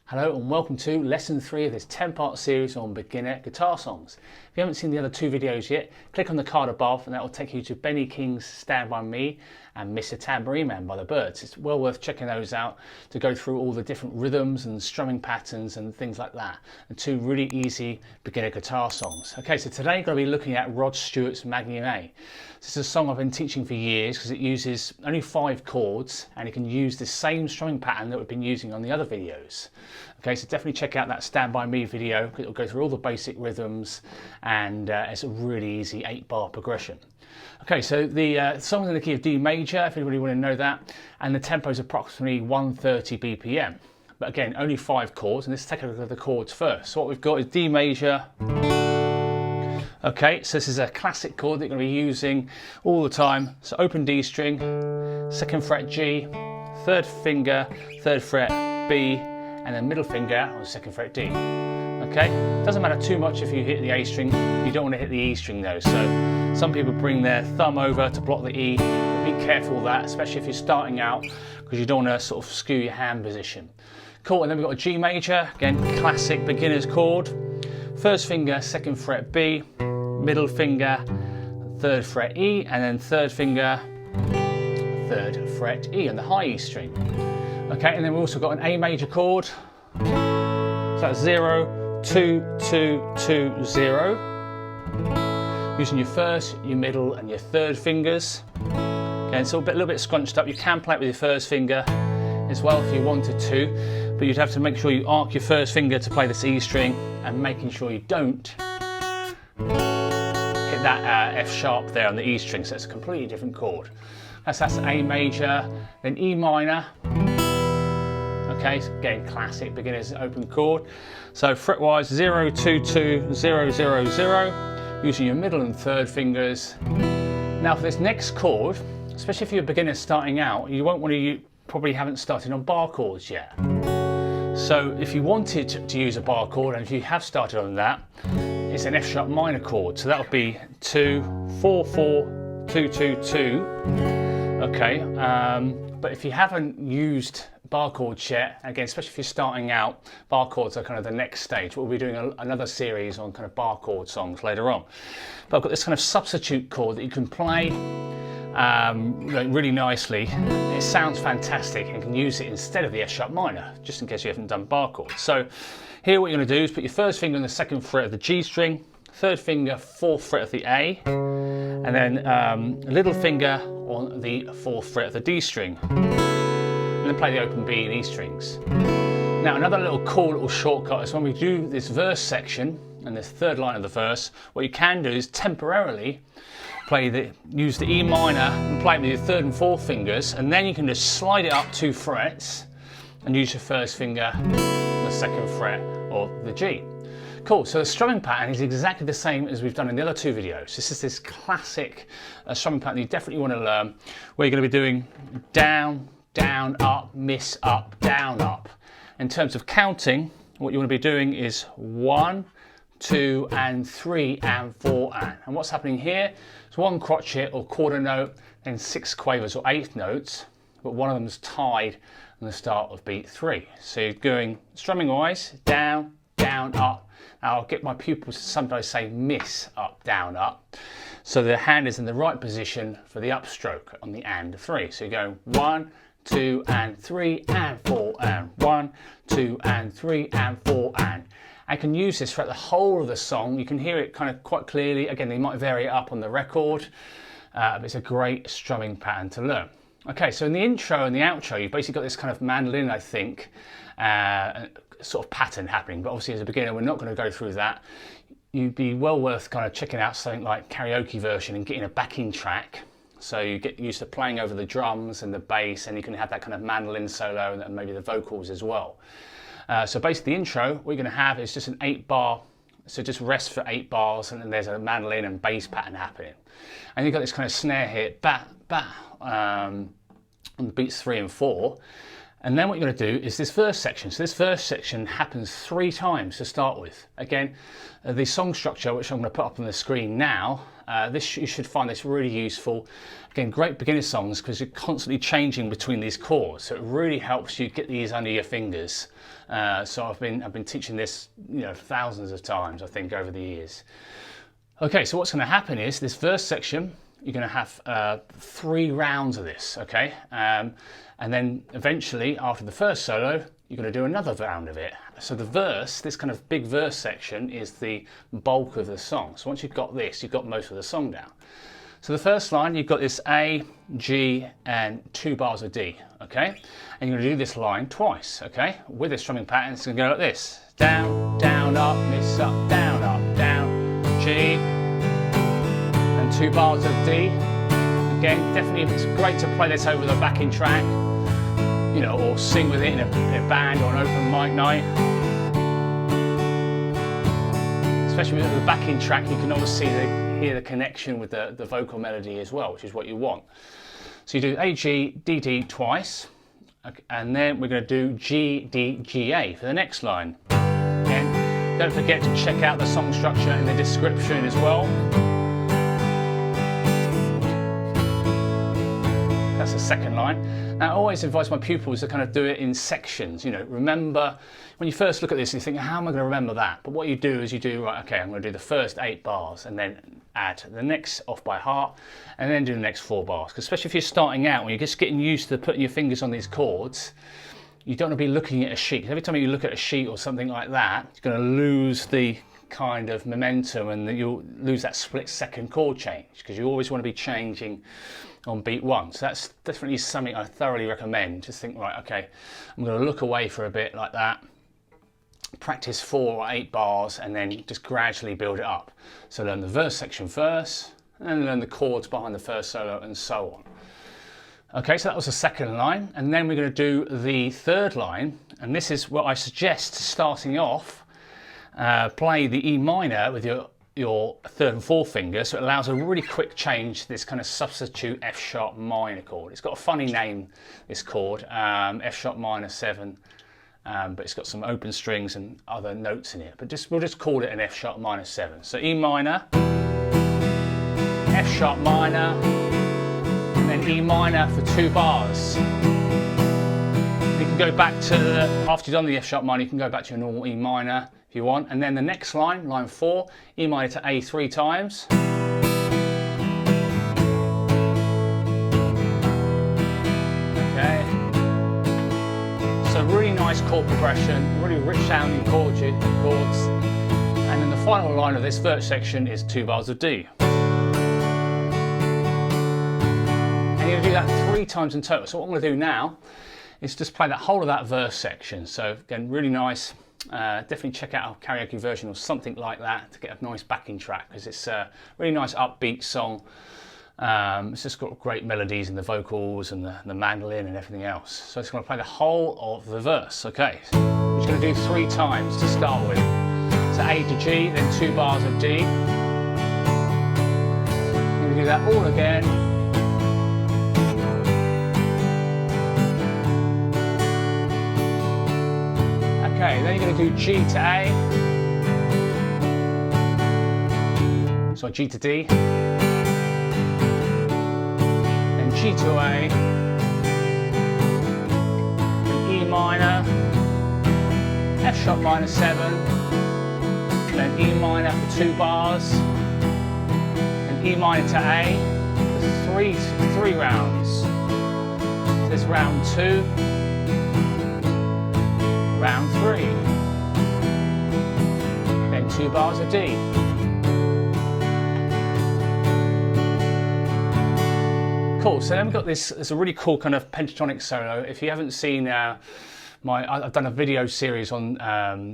Hello and welcome to lesson 3 of this 10-part series on beginner guitar songs. If you haven't seen the other 2 videos yet, click on the card above and that will take you to Benny King's Stand By Me and Mr. Tambourine Man by the Byrds. It's well worth checking those out to go through all the different rhythms and strumming patterns and things like that. And 2 really easy beginner guitar songs. Okay, so today I'm going to be looking at Rod Stewart's Maggie May. This is a song I've been teaching for years because it uses only 5 chords and you can use the same strumming pattern that we've been using on the other videos. Okay, so definitely check out that Stand By Me video. It'll go through all the basic rhythms and it's a really easy 8-bar progression. Okay, so the song's in the key of D major, if anybody want to know that, and the tempo is approximately 130 BPM. But again, only 5 chords, and let's take a look at the chords first. So what we've got is D major. Okay, so this is a classic chord that you're going to be using all the time. So open D string, 2nd fret G, 3rd finger, 3rd fret B, and then middle finger on 2nd fret D. Okay, doesn't matter too much if you hit the A string. You don't want to hit the E string though. So some people bring their thumb over to block the E. Be careful of that, especially if you're starting out, because you don't want to sort of skew your hand position. Cool, and then we've got a G major, again classic beginner's chord. 1st finger, 2nd fret B, middle finger, 3rd fret E, and then 3rd finger, 3rd fret E on the high E string. Okay, and then we've also got an A major chord. So that's 0, 2, 2, 2, 0. Using your 1st, your middle, and your 3rd fingers. Okay, it's a little bit scrunched up. You can play it with your 1st finger as well if you wanted to, but you'd have to make sure you arc your 1st finger to play this E string, and making sure you don't hit that F sharp there on the E string, so it's a completely different chord. That's A major, then E minor. Okay, so again, classic beginner's open chord. So fretwise 0, 2, 2, 0, 0, 0, using your middle and 3rd fingers. Now for this next chord, especially if you're a beginner starting out, you won't want to, you probably haven't started on bar chords yet. So if you wanted to use a bar chord, and if you have started on that, it's an F sharp minor chord. So that would be 2, 4, 4, 2, 2, 2. Okay, but if you haven't used bar chords yet, again, especially if you're starting out, bar chords are kind of the next stage. We'll be doing another series on kind of bar chord songs later on. But I've got this kind of substitute chord that you can play really nicely. It sounds fantastic and can use it instead of the F sharp minor, just in case you haven't done bar chords. So here what you're going to do is put your 1st finger on the 2nd fret of the G string, 3rd finger, 4th fret of the A, and then little finger on the 4th fret of the D string. And then play the open B and E strings. Now another cool little shortcut is when we do this verse section and this 3rd line of the verse, what you can do is temporarily use the E minor and play it with your 3rd and 4th fingers, and then you can just slide it up 2 frets and use your 1st finger on the 2nd fret of the G. Cool, so the strumming pattern is exactly the same as we've done in the other 2 videos. This is this classic strumming pattern you definitely want to learn, where you're going to be doing down, down, up, miss, up, down, up. In terms of counting, what you want to be doing is 1, 2, and 3, and 4, and. And what's happening here is 1 crotchet or quarter note, then 6 quavers or 8th notes, but one of them is tied on the start of beat 3. So you're going strumming wise, down, down, up. Now I'll get my pupils to sometimes say miss, up, down, up. So the hand is in the right position for the upstroke on the and 3. So you're going 1, 2, and 3, and 4, and 1, 2, and 3, and 4, and. I can use this throughout the whole of the song. You can hear it kind of quite clearly. Again, they might vary it up on the record, but it's a great strumming pattern to learn. Okay, so in the intro and the outro, you've basically got this kind of mandolin, I think, sort of pattern happening. But obviously as a beginner, we're not going to go through that. You'd be well worth kind of checking out something like karaoke version and getting a backing track. So you get used to playing over the drums and the bass, and you can have that kind of mandolin solo and maybe the vocals as well. So basically the intro, what you're going to have is just an 8-bar, so just rest for 8 bars, and then there's a mandolin and bass pattern happening. And you've got this kind of snare hit, bat, bat, on the beats 3 and 4. And then what you're going to do is this verse section. So this verse section happens 3 times to start with. Again, the song structure, which I'm going to put up on the screen now, You should find this really useful. Again, great beginner songs because you're constantly changing between these chords, so it really helps you get these under your fingers. So I've been teaching this, thousands of times, I think, over the years. Okay, so what's going to happen is this verse section, you're going to have 3 rounds of this, okay? And then eventually, after the first solo, you're going to do another round of it. So the verse, this kind of big verse section, is the bulk of the song. So once you've got this, you've got most of the song down. So the first line, you've got this A, G, and 2 bars of D, okay? And you're going to do this line twice, okay? With this strumming pattern, it's going to go like this. Down, down, up, miss, up, down, G, and 2 bars of D. Again, definitely it's great to play this over the backing track, or sing with it in a band or an open mic night. Especially with the backing track, you can obviously hear the connection with the vocal melody as well, which is what you want. So you do A, G, D, D twice, and then we're going to do G, D, G, A for the next line. Again, don't forget to check out the song structure in the description as well. That's the second line. Now, I always advise my pupils to kind of do it in sections. Remember, when you first look at this, you think, how am I going to remember that? But what you do is you do, right, okay, I'm going to do the first 8 bars and then add the next off by heart and then do the next 4 bars. Because especially if you're starting out, when you're just getting used to putting your fingers on these chords, you don't want to be looking at a sheet. Every time you look at a sheet or something like that, you're going to lose the kind of momentum and you'll lose that split-second chord change, because you always want to be changing on beat 1. So that's definitely something I thoroughly recommend. Just think, right, okay, I'm going to look away for a bit like that, practice 4 or 8 bars, and then just gradually build it up. So learn the verse section first, and then learn the chords behind the first solo, and so on. Okay, so that was the second line, and then we're going to do the third line, and this is what I suggest starting off. Play the E minor with your 3rd and 4th finger, so it allows a really quick change, this kind of substitute F sharp minor chord. It's got a funny name, this chord, F sharp minor 7, but it's got some open strings and other notes in it. But we'll just call it an F sharp minor 7. So E minor, F sharp minor, and then E minor for 2 bars. You can go back to after you've done the F sharp minor, you can go back to your normal E minor if you want, and then the next line, line 4, E minor to A 3 times. Okay. So really nice chord progression, really rich sounding chords, and then the final line of this verse section is 2 bars of D. And you're going to do that 3 times in total. So what I'm going to do now is just play that whole of that verse section. So again, really nice. Definitely check out a karaoke version or something like that to get a nice backing track, because it's a really nice upbeat song. It's just got great melodies in the vocals and the mandolin and everything else. So it's going to play the whole of the verse. Okay, we're just going to do 3 times to start with. So A to G, then 2 bars of D. We're going to do that all again. Okay, then you're going to do G to A, so G to D, then G to A, then E minor, F sharp minor 7, then E minor for 2 bars, and E minor to A for 3 rounds. So this round 2. Round 3, then 2 bars of D. Cool, so then we've got this, it's a really cool kind of pentatonic solo. If you haven't seen I've done a video series on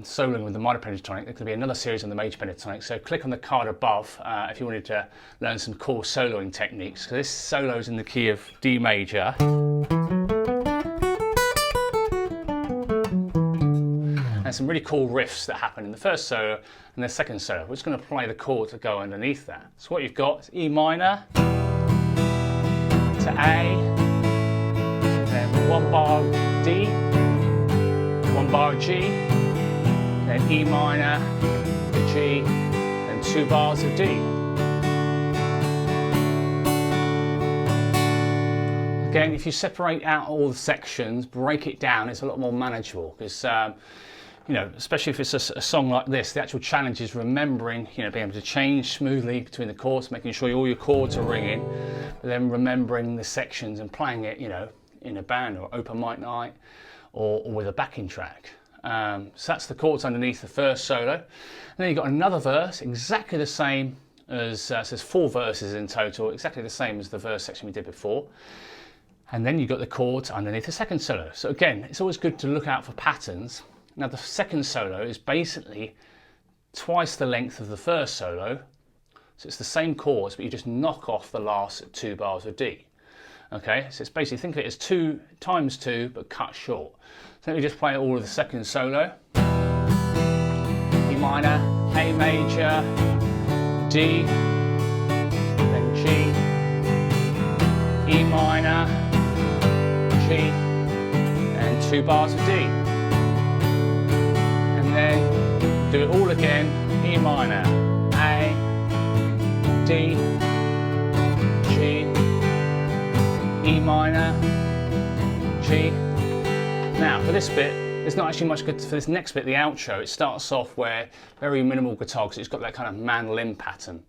soloing with the minor pentatonic. There could be another series on the major pentatonic, so click on the card above if you wanted to learn some cool soloing techniques. So this solo is in the key of D major. Some really cool riffs that happen in the first solo and the second solo. We're just going to play the chords that go underneath that. So what you've got is E minor to A, then 1 bar of D, 1 bar of G, then E minor to G, then 2 bars of D. again, if you separate out all the sections, break it down, it's a lot more manageable, because you know, especially if it's a song like this, the actual challenge is remembering, you know, being able to change smoothly between the chords, making sure all your chords are ringing, but then remembering the sections and playing it, you know, in a band or open mic night or with a backing track. So that's the chords underneath the first solo. And then you've got another verse, exactly the same as, so there's 4 verses in total, exactly the same as the verse section we did before. And then you've got the chords underneath the second solo. So again, it's always good to look out for patterns. Now the second solo is basically twice the length of the first solo, so it's the same chords, but you just knock off the last 2 bars of D. Okay, so it's basically, think of it as 2 times 2, but cut short. So let me just play all of the second solo. E minor, A major, D, then G, E minor, G, and 2 bars of D. Then do it all again, E minor, A, D, G, E minor, G. Now for this bit, there's not actually much good for this next bit, the outro. It starts off where very minimal guitar, because it's got that kind of mandolin pattern.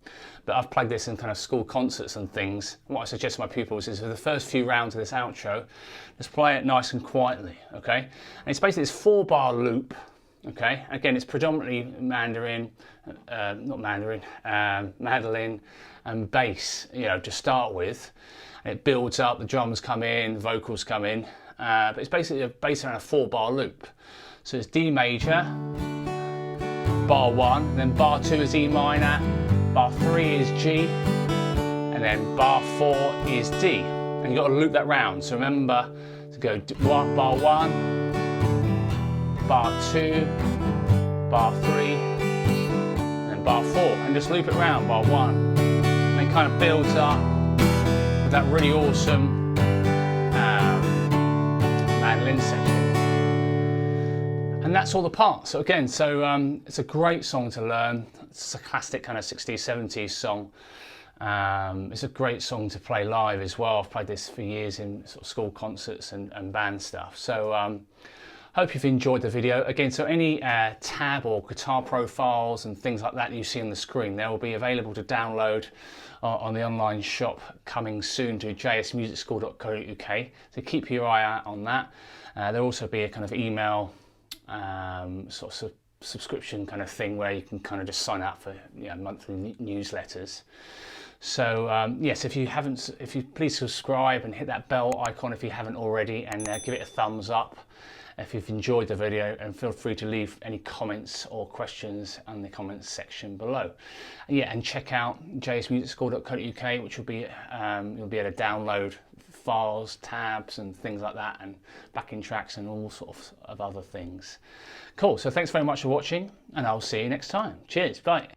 But I've played this in kind of school concerts and things. What I suggest to my pupils is for the first few rounds of this outro, just play it nice and quietly, okay? And it's basically this 4-bar loop. Okay, again, it's predominantly mandolin and bass, you know, to start with. It builds up, the drums come in, the vocals come in, but it's basically based around a 4-bar loop. So it's D major, bar 1, then bar 2 is E minor, bar 3 is G, and then bar 4 is D. And you've got to loop that round, so remember to go bar 1, bar 2, bar 3, and bar 4, and just loop it round, bar 1. And it kind of builds up with that really awesome mandolin section. And that's all the parts. So again, it's a great song to learn. It's a classic kind of 60s, 70s song. It's a great song to play live as well. I've played this for years in sort of school concerts and band stuff. So hope you've enjoyed the video. Again, so any tab or guitar profiles and things like that you see on the screen, they will be available to download on the online shop coming soon to jsmusicschool.co.uk. So keep your eye out on that. There'll also be a kind of email sort of subscription kind of thing where you can kind of just sign up for, you know, monthly newsletters. So yes, if you please subscribe and hit that bell icon if you haven't already, and give it a thumbs up if you've enjoyed the video, and feel free to leave any comments or questions in the comments section below. Yeah, and check out jsmusicschool.co.uk, which will be you'll be able to download files, tabs and things like that, and backing tracks and all sorts of other things. Cool, so thanks very much for watching, and I'll see you next time. Cheers, bye.